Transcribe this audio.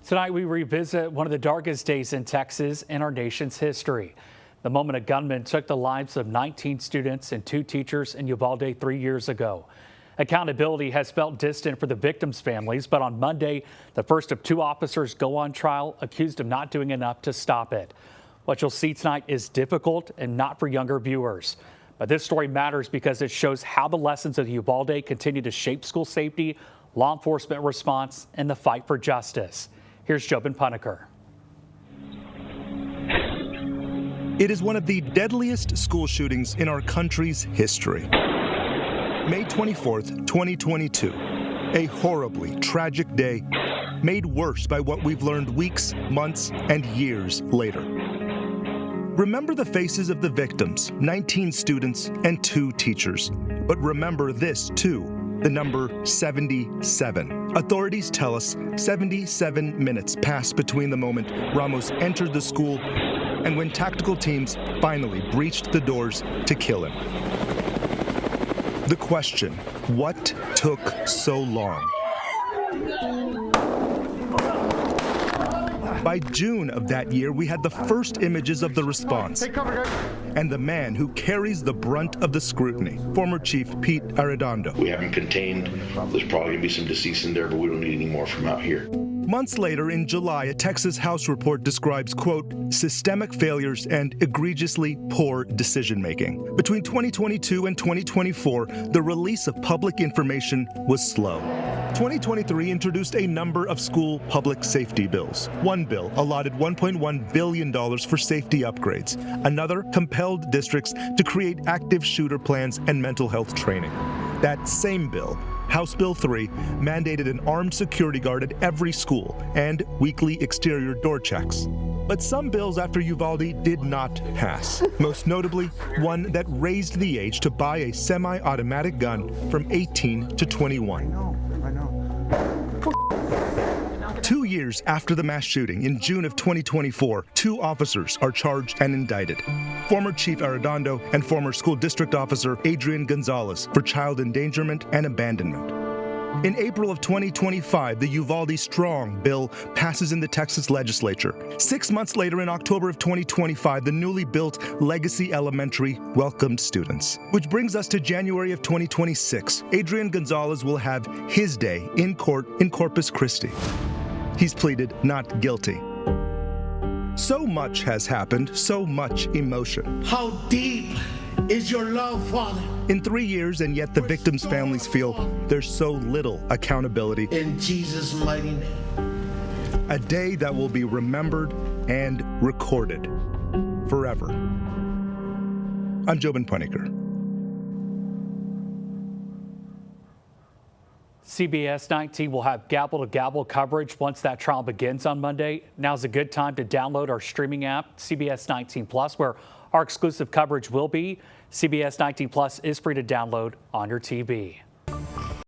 Tonight we revisit one of the darkest days in Texas in our nation's history. The moment a gunman took the lives of 19 students and 2 teachers in Uvalde 3 years ago. Accountability has felt distant for the victims' families, but on Monday, the first of 2 officers go on trial accused of not doing enough to stop it. What you'll see tonight is difficult and not for younger viewers. But this story matters because it shows how the lessons of Uvalde continue to shape school safety, law enforcement response, and the fight for justice. Here's Jobin Puneker. It is one of the deadliest school shootings in our country's history. May 24th, 2022, a horribly tragic day made worse by what we've learned weeks, months, and years later. Remember the faces of the victims, 19 students and 2 teachers. But remember this too, the number 77. Authorities tell us 77 minutes passed between the moment Ramos entered the school and when tactical teams finally breached the doors to kill him. The question, what took so long? By June of that year, we had the first images of the response. Take cover, guys. And the man who carries the brunt of the scrutiny, former Chief Pete Arredondo. We haven't contained. There's probably going to be some deceased in there, but we don't need any more from out here. Months later, in July, a Texas House report describes, quote, systemic failures and egregiously poor decision-making. Between 2022 and 2024, the release of public information was slow. 2023 introduced a number of school public safety bills. One bill allotted $1.1 billion for safety upgrades. Another compelled districts to create active shooter plans and mental health training. That same bill, House Bill 3, mandated an armed security guard at every school and weekly exterior door checks. But some bills after Uvalde did not pass. Most notably, one that raised the age to buy a semi-automatic gun from 18 to 21. I know. 2 years after the mass shooting, in June of 2024, 2 officers are charged and indicted. Former Chief Arredondo and former school district officer Adrian Gonzalez for child endangerment and abandonment. In April of 2025, the Uvalde Strong bill passes in the Texas legislature. 6 months later, in October of 2025, the newly built Legacy Elementary welcomed students. Which brings us to January of 2026. Adrian Gonzalez will have his day in court in Corpus Christi. He's pleaded not guilty. So much has happened, so much emotion. How deep is your love, Father? In 3 years, and yet the victims' families feel there's so little accountability. In Jesus' mighty name. A day that will be remembered and recorded forever. I'm Jobin Puneker. CBS 19 will have gavel-to-gavel coverage once that trial begins on Monday. Now's a good time to download our streaming app, CBS 19 Plus, where our exclusive coverage will be. CBS 19 Plus is free to download on your TV.